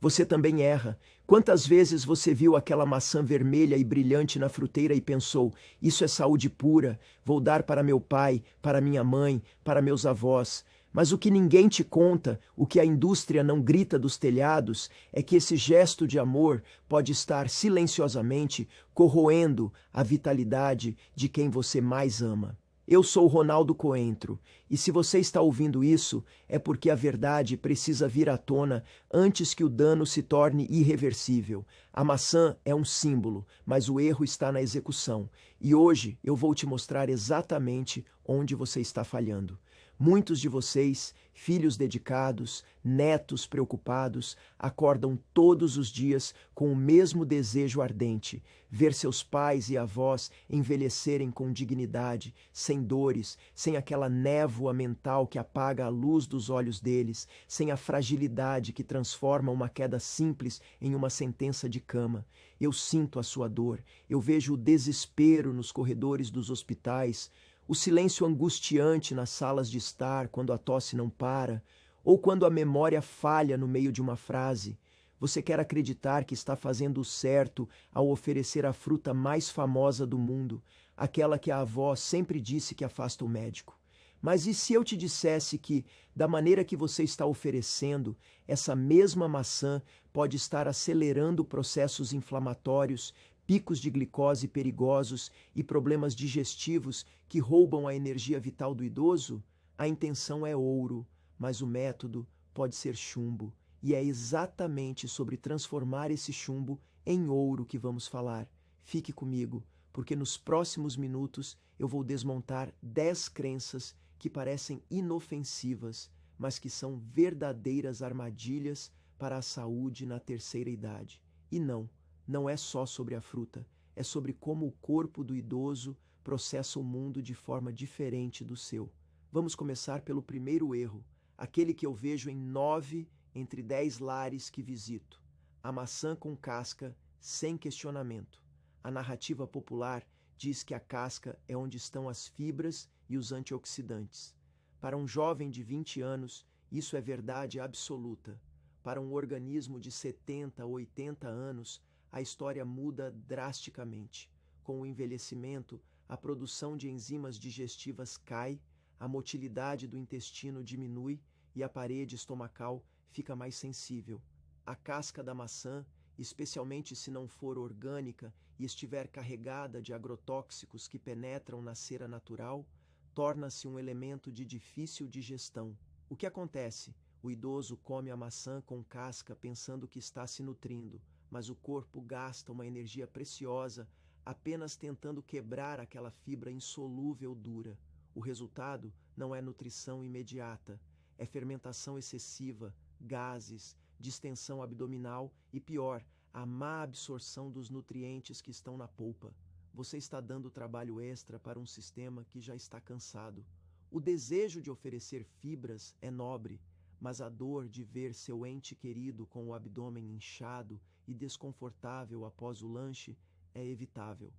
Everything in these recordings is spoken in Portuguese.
Você também erra. Quantas vezes você viu aquela maçã vermelha e brilhante na fruteira e pensou: isso é saúde pura, vou dar para meu pai, para minha mãe, para meus avós. Mas o que ninguém te conta, o que a indústria não grita dos telhados, é que esse gesto de amor pode estar silenciosamente corroendo a vitalidade de quem você mais ama. Eu sou Ronaldo Coentro, e se você está ouvindo isso, é porque a verdade precisa vir à tona antes que o dano se torne irreversível. A maçã é um símbolo, mas o erro está na execução. E hoje eu vou te mostrar exatamente onde você está falhando. Muitos de vocês, filhos dedicados, netos preocupados, acordam todos os dias com o mesmo desejo ardente: ver seus pais e avós envelhecerem com dignidade, sem dores, sem aquela névoa mental que apaga a luz dos olhos deles, sem a fragilidade que transforma uma queda simples em uma sentença de cama. Eu sinto a sua dor, eu vejo o desespero nos corredores dos hospitais, o silêncio angustiante nas salas de estar quando a tosse não para, ou quando a memória falha no meio de uma frase. Você quer acreditar que está fazendo o certo ao oferecer a fruta mais famosa do mundo, aquela que a avó sempre disse que afasta o médico. Mas e se eu te dissesse que, da maneira que você está oferecendo, essa mesma maçã pode estar acelerando processos inflamatórios, picos de glicose perigosos e problemas digestivos que roubam a energia vital do idoso? A intenção é ouro, mas o método pode ser chumbo. E é exatamente sobre transformar esse chumbo em ouro que vamos falar. Fique comigo, porque nos próximos minutos eu vou desmontar 10 crenças que parecem inofensivas, mas que são verdadeiras armadilhas para a saúde na terceira idade. E não é só sobre a fruta, é sobre como o corpo do idoso processa o mundo de forma diferente do seu. Vamos começar pelo primeiro erro, aquele que eu vejo em 9 entre 10 lares que visito: a maçã com casca, sem questionamento. A narrativa popular diz que a casca é onde estão as fibras e os antioxidantes. Para um jovem de 20 anos, isso é verdade absoluta. Para um organismo de 70 ou 80 anos, a história muda drasticamente. Com o envelhecimento, a produção de enzimas digestivas cai, a motilidade do intestino diminui e a parede estomacal fica mais sensível. A casca da maçã, especialmente se não for orgânica e estiver carregada de agrotóxicos que penetram na cera natural, torna-se um elemento de difícil digestão. O que acontece? O idoso come a maçã com casca pensando que está se nutrindo, mas o corpo gasta uma energia preciosa apenas tentando quebrar aquela fibra insolúvel dura. O resultado não é nutrição imediata, é fermentação excessiva, gases, distensão abdominal e, pior, a má absorção dos nutrientes que estão na polpa. Você está dando trabalho extra para um sistema que já está cansado. O desejo de oferecer fibras é nobre, mas a dor de ver seu ente querido com o abdômen inchado e desconfortável após o lanche é evitável.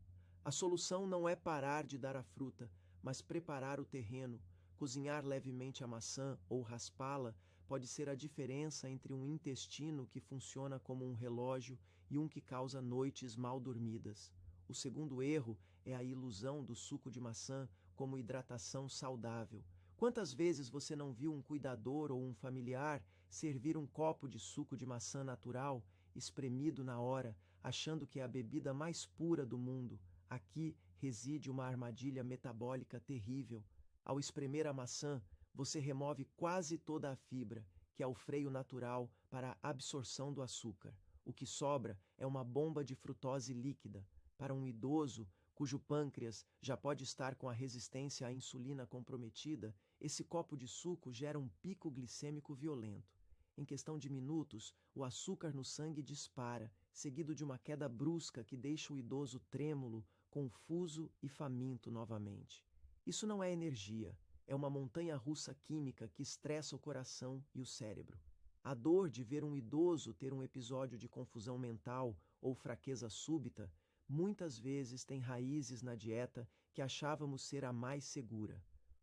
A solução não é parar de dar a fruta, mas preparar o terreno. Cozinhar levemente a maçã ou raspá-la pode ser a diferença entre um intestino que funciona como um relógio e um que causa noites mal dormidas. O segundo erro é a ilusão do suco de maçã como hidratação saudável. Quantas vezes você não viu um cuidador ou um familiar servir um copo de suco de maçã natural, espremido na hora, achando que é a bebida mais pura do mundo? Aqui reside uma armadilha metabólica terrível. Ao espremer a maçã, você remove quase toda a fibra, que é o freio natural para a absorção do açúcar. O que sobra é uma bomba de frutose líquida. Para um idoso, cujo pâncreas já pode estar com a resistência à insulina comprometida, esse copo de suco gera um pico glicêmico violento. Em questão de minutos, o açúcar no sangue dispara, seguido de uma queda brusca que deixa o idoso trêmulo, confuso e faminto novamente. Isso não é energia, é uma montanha-russa química que estressa o coração e o cérebro. A dor de ver um idoso ter um episódio de confusão mental ou fraqueza súbita muitas vezes tem raízes na dieta que achávamos ser a mais segura.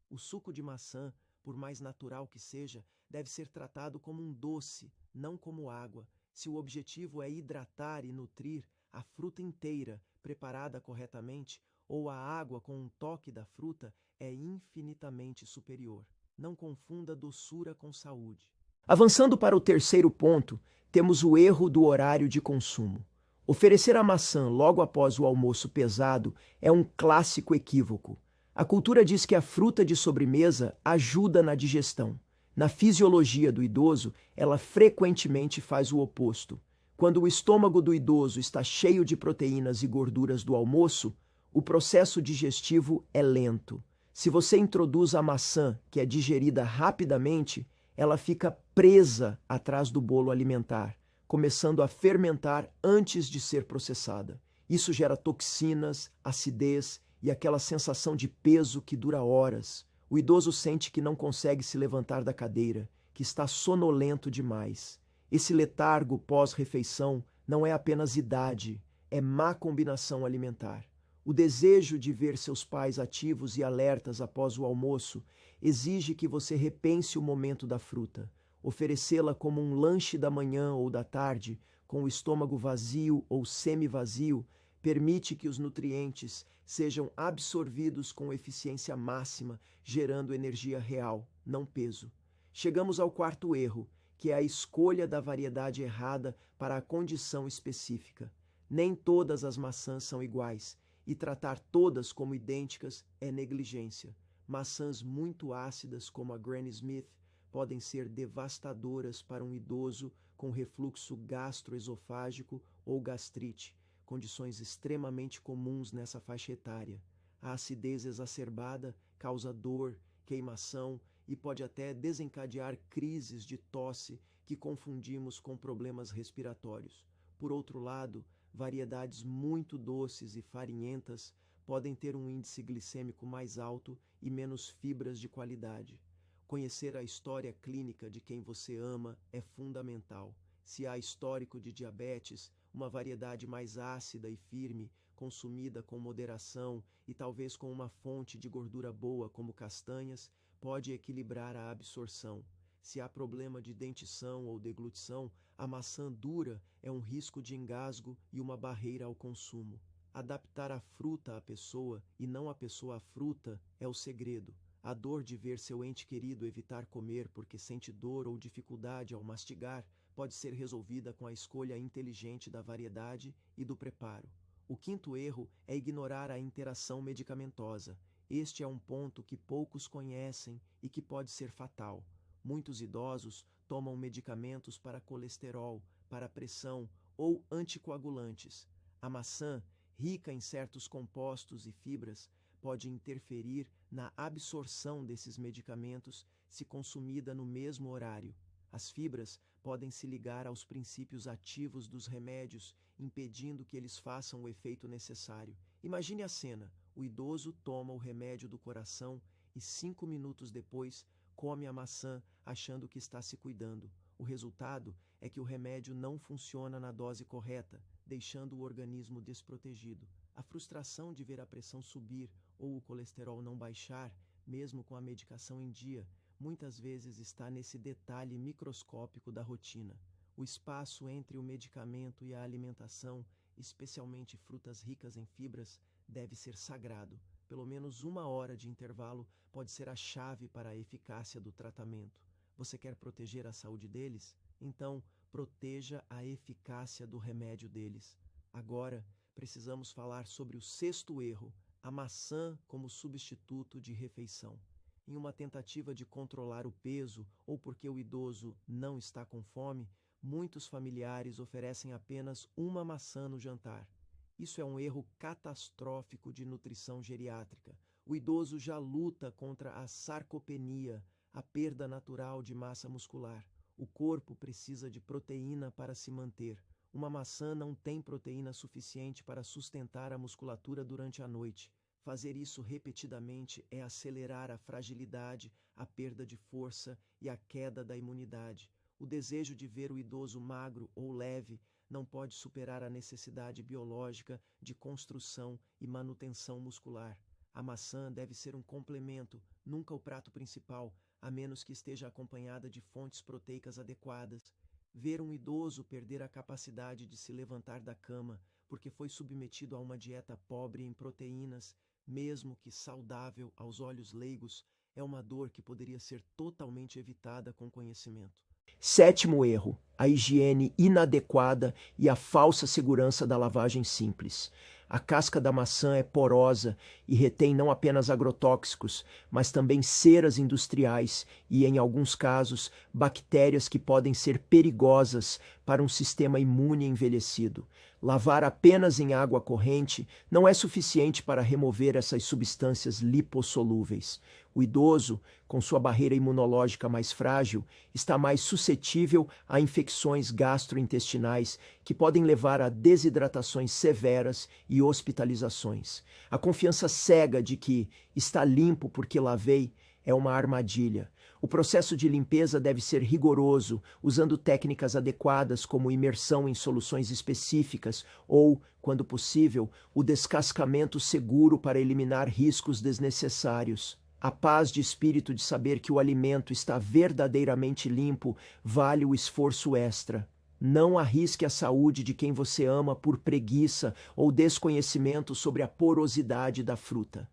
O suco de maçã, por mais natural que seja, deve ser tratado como um doce, não como água, Se o objetivo é hidratar e nutrir, a fruta inteira, preparada corretamente, ou a água com um toque da fruta, é infinitamente superior. Não confunda doçura com saúde. Avançando para o terceiro ponto, temos o erro do horário de consumo. Oferecer a maçã logo após o almoço pesado é um clássico equívoco. A cultura diz que a fruta de sobremesa ajuda na digestão. Na fisiologia do idoso, ela frequentemente faz o oposto. Quando o estômago do idoso está cheio de proteínas e gorduras do almoço, o processo digestivo é lento. Se você introduz a maçã, que é digerida rapidamente, ela fica presa atrás do bolo alimentar, começando a fermentar antes de ser processada. Isso gera toxinas, acidez e aquela sensação de peso que dura horas. O idoso sente que não consegue se levantar da cadeira, que está sonolento demais. Esse letargo pós-refeição não é apenas idade, é má combinação alimentar. O desejo de ver seus pais ativos e alertas após o almoço exige que você repense o momento da fruta. Oferecê-la como um lanche da manhã ou da tarde, com o estômago vazio ou semi-vazio, permite que os nutrientes sejam absorvidos com eficiência máxima, gerando energia real, não peso. Chegamos ao quarto erro, que é a escolha da variedade errada para a condição específica. Nem todas as maçãs são iguais, e tratar todas como idênticas é negligência. Maçãs muito ácidas, como a Granny Smith, podem ser devastadoras para um idoso com refluxo gastroesofágico ou gastrite, condições extremamente comuns nessa faixa etária. A acidez exacerbada causa dor, queimação e pode até desencadear crises de tosse que confundimos com problemas respiratórios. Por outro lado, variedades muito doces e farinhentas podem ter um índice glicêmico mais alto e menos fibras de qualidade. Conhecer a história clínica de quem você ama é fundamental. Se há histórico de diabetes, uma variedade mais ácida e firme, consumida com moderação e talvez com uma fonte de gordura boa como castanhas, pode equilibrar a absorção. Se há problema de dentição ou deglutição, a maçã dura é um risco de engasgo e uma barreira ao consumo. Adaptar a fruta à pessoa e não a pessoa à fruta é o segredo. A dor de ver seu ente querido evitar comer porque sente dor ou dificuldade ao mastigar pode ser resolvida com a escolha inteligente da variedade e do preparo. O quinto erro é ignorar a interação medicamentosa. Este é um ponto que poucos conhecem e que pode ser fatal. Muitos idosos tomam medicamentos para colesterol, para pressão ou anticoagulantes. A maçã, rica em certos compostos e fibras, pode interferir na absorção desses medicamentos se consumida no mesmo horário. As fibras podem se ligar aos princípios ativos dos remédios, impedindo que eles façam o efeito necessário. Imagine a cena: o idoso toma o remédio do coração e 5 minutos depois come a maçã achando que está se cuidando. O resultado é que o remédio não funciona na dose correta, deixando o organismo desprotegido. A frustração de ver a pressão subir ou o colesterol não baixar, mesmo com a medicação em dia, muitas vezes está nesse detalhe microscópico da rotina. O espaço entre o medicamento e a alimentação, especialmente frutas ricas em fibras, deve ser sagrado. Pelo menos 1 hora de intervalo pode ser a chave para a eficácia do tratamento. Você quer proteger a saúde deles? Então, proteja a eficácia do remédio deles. Agora, precisamos falar sobre o sexto erro, a maçã como substituto de refeição. Em uma tentativa de controlar o peso ou porque o idoso não está com fome, muitos familiares oferecem apenas uma maçã no jantar. Isso é um erro catastrófico de nutrição geriátrica. O idoso já luta contra a sarcopenia, a perda natural de massa muscular. O corpo precisa de proteína para se manter. Uma maçã não tem proteína suficiente para sustentar a musculatura durante a noite. Fazer isso repetidamente é acelerar a fragilidade, a perda de força e a queda da imunidade. O desejo de ver o idoso magro ou leve não pode superar a necessidade biológica de construção e manutenção muscular. A maçã deve ser um complemento, nunca o prato principal, a menos que esteja acompanhada de fontes proteicas adequadas. Ver um idoso perder a capacidade de se levantar da cama porque foi submetido a uma dieta pobre em proteínas, mesmo que saudável aos olhos leigos, é uma dor que poderia ser totalmente evitada com conhecimento. Sétimo erro: a higiene inadequada e a falsa segurança da lavagem simples. A casca da maçã é porosa e retém não apenas agrotóxicos, mas também ceras industriais e, em alguns casos, bactérias que podem ser perigosas para um sistema imune envelhecido. Lavar apenas em água corrente não é suficiente para remover essas substâncias lipossolúveis. O idoso, com sua barreira imunológica mais frágil, está mais suscetível a infecções gastrointestinais que podem levar a desidratações severas e hospitalizações. A confiança cega de que está limpo porque lavei é uma armadilha. O processo de limpeza deve ser rigoroso, usando técnicas adequadas como imersão em soluções específicas ou, quando possível, o descascamento seguro para eliminar riscos desnecessários. A paz de espírito de saber que o alimento está verdadeiramente limpo vale o esforço extra. Não arrisque a saúde de quem você ama por preguiça ou desconhecimento sobre a porosidade da fruta.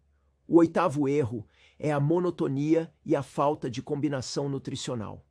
O oitavo erro é a monotonia e a falta de combinação nutricional.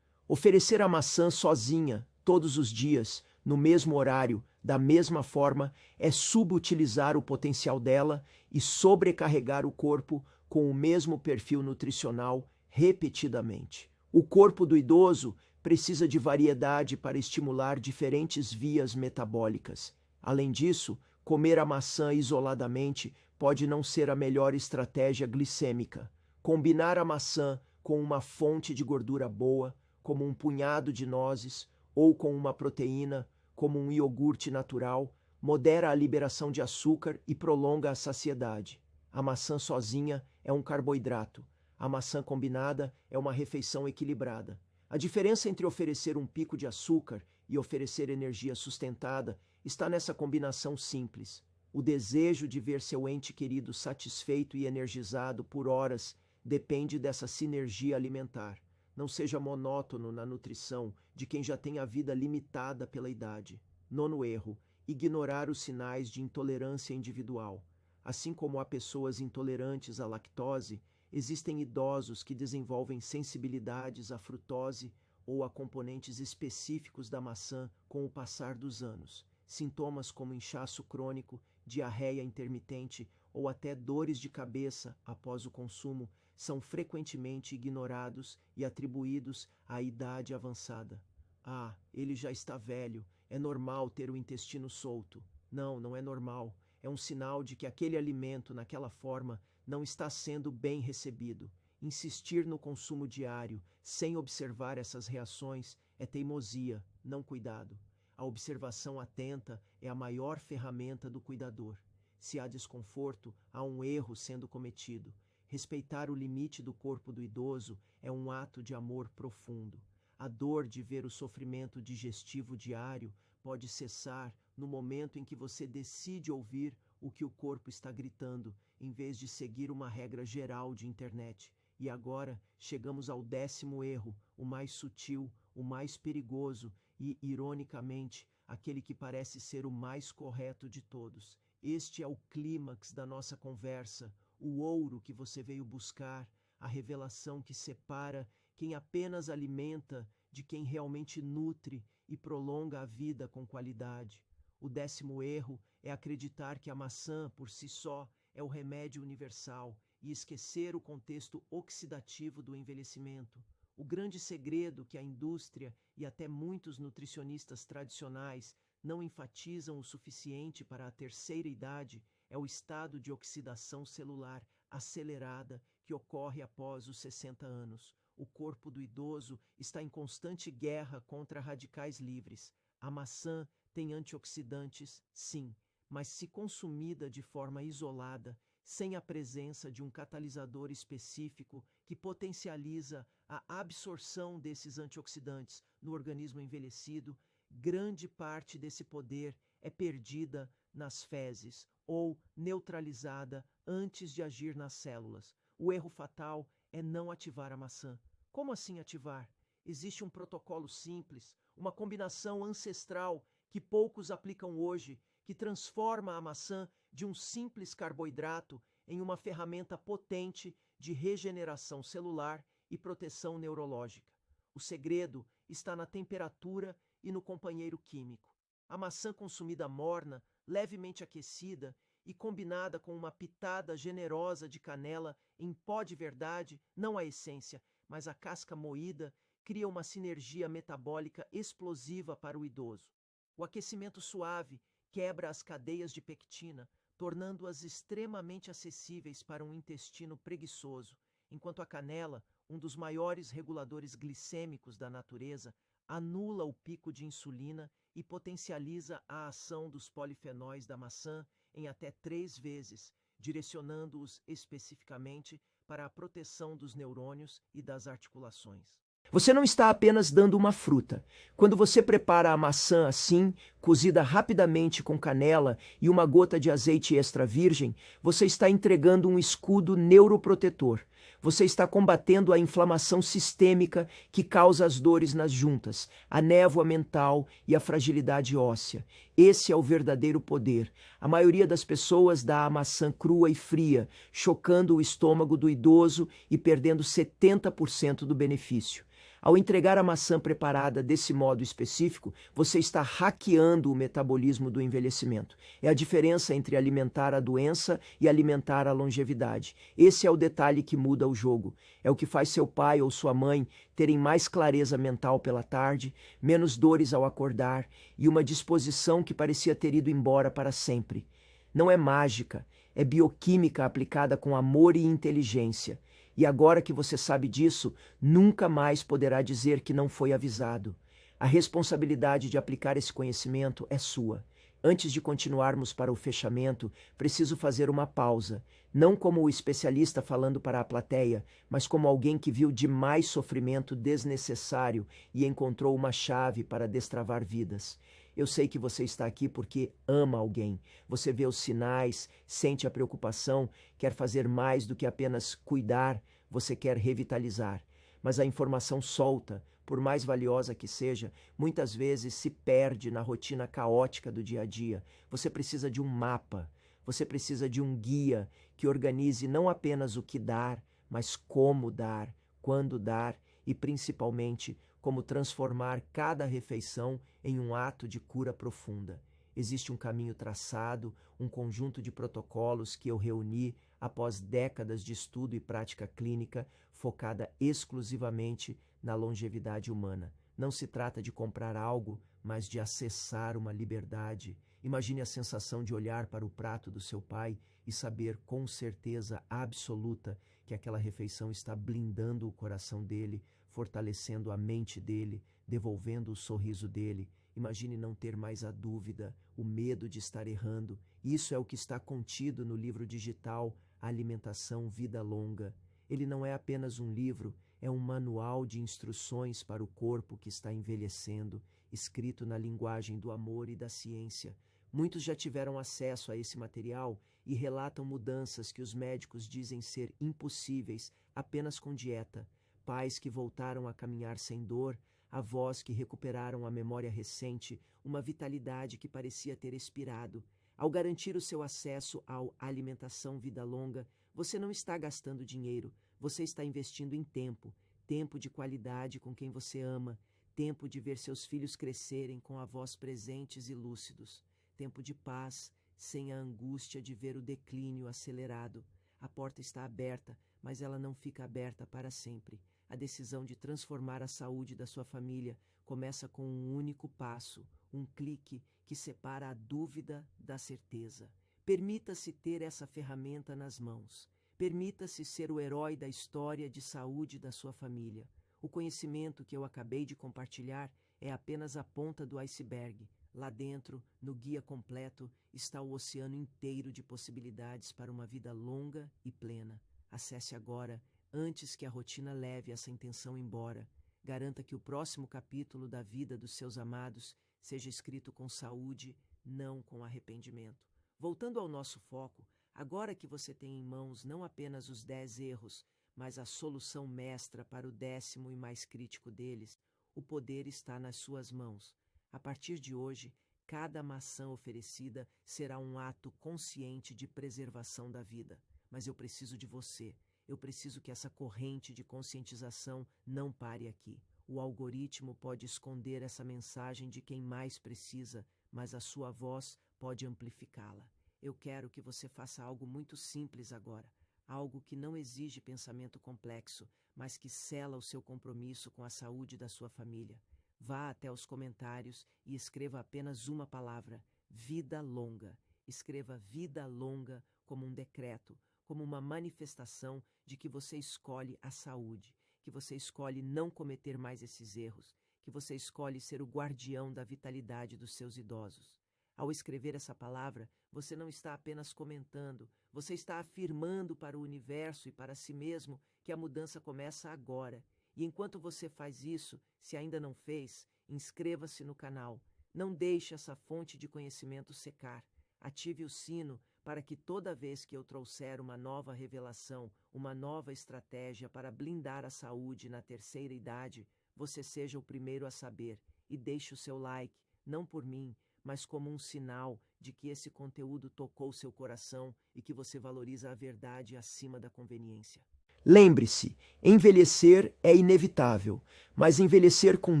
Oferecer a maçã sozinha, todos os dias, no mesmo horário, da mesma forma, é subutilizar o potencial dela e sobrecarregar o corpo com o mesmo perfil nutricional repetidamente. O corpo do idoso precisa de variedade para estimular diferentes vias metabólicas. Além disso, comer a maçã isoladamente pode não ser a melhor estratégia glicêmica. Combinar a maçã com uma fonte de gordura boa, como um punhado de nozes, ou com uma proteína, como um iogurte natural, modera a liberação de açúcar e prolonga a saciedade. A maçã sozinha é um carboidrato. A maçã combinada é uma refeição equilibrada. A diferença entre oferecer um pico de açúcar e oferecer energia sustentada está nessa combinação simples. O desejo de ver seu ente querido satisfeito e energizado por horas depende dessa sinergia alimentar. Não seja monótono na nutrição de quem já tem a vida limitada pela idade. Nono erro: ignorar os sinais de intolerância individual. Assim como há pessoas intolerantes à lactose, existem idosos que desenvolvem sensibilidades à frutose ou a componentes específicos da maçã com o passar dos anos. Sintomas como inchaço crônico, diarreia intermitente ou até dores de cabeça após o consumo são frequentemente ignorados e atribuídos à idade avançada. Ah, ele já está velho, é normal ter o intestino solto. Não, não é normal. É um sinal de que aquele alimento, naquela forma, não está sendo bem recebido. Insistir no consumo diário, sem observar essas reações, é teimosia, não cuidado. A observação atenta é a maior ferramenta do cuidador. Se há desconforto, há um erro sendo cometido. Respeitar o limite do corpo do idoso é um ato de amor profundo. A dor de ver o sofrimento digestivo diário pode cessar no momento em que você decide ouvir o que o corpo está gritando, em vez de seguir uma regra geral de internet. E agora chegamos ao 10º erro, o mais sutil, o mais perigoso e, ironicamente, aquele que parece ser o mais correto de todos. Este é o clímax da nossa conversa, o ouro que você veio buscar, a revelação que separa quem apenas alimenta de quem realmente nutre e prolonga a vida com qualidade. O 10º erro é acreditar que a maçã, por si só, é o remédio universal e esquecer o contexto oxidativo do envelhecimento. O grande segredo que a indústria e até muitos nutricionistas tradicionais não enfatizam o suficiente para a terceira idade é o estado de oxidação celular acelerada que ocorre após os 60 anos. O corpo do idoso está em constante guerra contra radicais livres. A maçã tem antioxidantes, sim, mas se consumida de forma isolada, sem a presença de um catalisador específico que potencializa a absorção desses antioxidantes no organismo envelhecido, grande parte desse poder é perdida nas fezes ou neutralizada antes de agir nas células. O erro fatal é não ativar a maçã. Como assim ativar? Existe um protocolo simples, uma combinação ancestral que poucos aplicam hoje, que transforma a maçã de um simples carboidrato em uma ferramenta potente de regeneração celular e proteção neurológica. O segredo está na temperatura e no companheiro químico. A maçã consumida morna, levemente aquecida e combinada com uma pitada generosa de canela em pó de verdade, não a essência, mas a casca moída, cria uma sinergia metabólica explosiva para o idoso. O aquecimento suave quebra as cadeias de pectina, tornando-as extremamente acessíveis para um intestino preguiçoso, enquanto a canela, um dos maiores reguladores glicêmicos da natureza, anula o pico de insulina e potencializa a ação dos polifenóis da maçã em até 3 vezes, direcionando-os especificamente para a proteção dos neurônios e das articulações. Você não está apenas dando uma fruta. Quando você prepara a maçã assim, cozida rapidamente com canela e uma gota de azeite extra virgem, você está entregando um escudo neuroprotetor. Você está combatendo a inflamação sistêmica que causa as dores nas juntas, a névoa mental e a fragilidade óssea. Esse é o verdadeiro poder. A maioria das pessoas dá a maçã crua e fria, chocando o estômago do idoso e perdendo 70% do benefício. Ao entregar a maçã preparada desse modo específico, você está hackeando o metabolismo do envelhecimento. É a diferença entre alimentar a doença e alimentar a longevidade. Esse é o detalhe que muda o jogo. É o que faz seu pai ou sua mãe terem mais clareza mental pela tarde, menos dores ao acordar e uma disposição que parecia ter ido embora para sempre. Não é mágica, é bioquímica aplicada com amor e inteligência. E agora que você sabe disso, nunca mais poderá dizer que não foi avisado. A responsabilidade de aplicar esse conhecimento é sua. Antes de continuarmos para o fechamento, preciso fazer uma pausa, não como o especialista falando para a plateia, mas como alguém que viu demais sofrimento desnecessário e encontrou uma chave para destravar vidas. Eu sei que você está aqui porque ama alguém. Você vê os sinais, sente a preocupação, quer fazer mais do que apenas cuidar, você quer revitalizar. Mas a informação solta, por mais valiosa que seja, muitas vezes se perde na rotina caótica do dia a dia. Você precisa de um mapa, você precisa de um guia que organize não apenas o que dar, mas como dar, quando dar e, principalmente, como transformar cada refeição em um ato de cura profunda. Existe um caminho traçado, um conjunto de protocolos que eu reuni após décadas de estudo e prática clínica focada exclusivamente na longevidade humana. Não se trata de comprar algo, mas de acessar uma liberdade. Imagine a sensação de olhar para o prato do seu pai e saber com certeza absoluta que aquela refeição está blindando o coração dele, fortalecendo a mente dele, devolvendo o sorriso dele. Imagine não ter mais a dúvida, o medo de estar errando. Isso é o que está contido no livro digital Alimentação Vida Longa. Ele não é apenas um livro, é um manual de instruções para o corpo que está envelhecendo, escrito na linguagem do amor e da ciência. Muitos já tiveram acesso a esse material e relatam mudanças que os médicos dizem ser impossíveis apenas com dieta. Pais que voltaram a caminhar sem dor, avós que recuperaram a memória recente, uma vitalidade que parecia ter expirado. Ao garantir o seu acesso ao Alimentação Vida Longa, você não está gastando dinheiro, você está investindo em tempo, tempo de qualidade com quem você ama, tempo de ver seus filhos crescerem com avós presentes e lúcidos, tempo de paz, sem a angústia de ver o declínio acelerado. A porta está aberta, mas ela não fica aberta para sempre. A decisão de transformar a saúde da sua família começa com um único passo, um clique que separa a dúvida da certeza. Permita-se ter essa ferramenta nas mãos. Permita-se ser o herói da história de saúde da sua família. O conhecimento que eu acabei de compartilhar é apenas a ponta do iceberg. Lá dentro, no guia completo, está o oceano inteiro de possibilidades para uma vida longa e plena. Acesse agora, antes que a rotina leve essa intenção embora. Garanta que o próximo capítulo da vida dos seus amados seja escrito com saúde, não com arrependimento. Voltando ao nosso foco, agora que você tem em mãos não apenas os 10 erros, mas a solução mestra para o 10º e mais crítico deles, O poder está nas suas mãos. A partir de hoje, cada maçã oferecida será um ato consciente de preservação da vida. Mas eu preciso de você. Eu preciso que essa corrente de conscientização não pare aqui. O algoritmo pode esconder essa mensagem de quem mais precisa, mas a sua voz pode amplificá-la. Eu quero que você faça algo muito simples agora. Algo que não exige pensamento complexo, mas que sela o seu compromisso com a saúde da sua família. Vá até os comentários e escreva apenas uma palavra: vida longa. Escreva vida longa como um decreto, como uma manifestação de que você escolhe a saúde, que você escolhe não cometer mais esses erros, que você escolhe ser o guardião da vitalidade dos seus idosos. Ao escrever essa palavra, você não está apenas comentando, você está afirmando para o universo e para si mesmo que a mudança começa agora. E enquanto você faz isso, se ainda não fez, inscreva-se no canal. Não deixe essa fonte de conhecimento secar. Ative o sino para que toda vez que eu trouxer uma nova revelação, uma nova estratégia para blindar a saúde na terceira idade, você seja o primeiro a saber. E deixe o seu like, não por mim, mas como um sinal de que esse conteúdo tocou seu coração e que você valoriza a verdade acima da conveniência. Lembre-se, envelhecer é inevitável, mas envelhecer com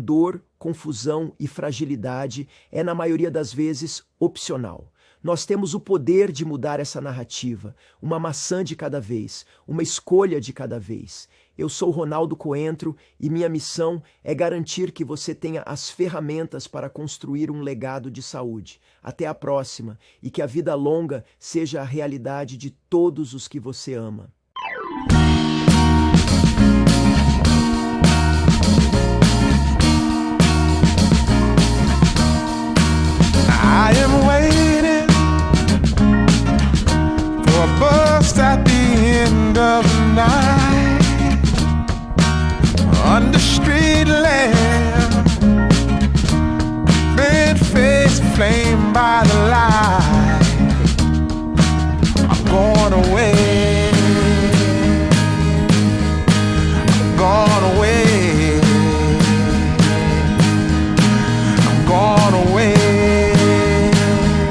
dor, confusão e fragilidade é, na maioria das vezes, opcional. Nós temos o poder de mudar essa narrativa, uma maçã de cada vez, uma escolha de cada vez. Eu sou Ronaldo Coentro e minha missão é garantir que você tenha as ferramentas para construir um legado de saúde. Até a próxima e que a vida longa seja a realidade de todos os que você ama. I am waiting for a bus at the end of the night, under street lamp, bent face aflame by the light.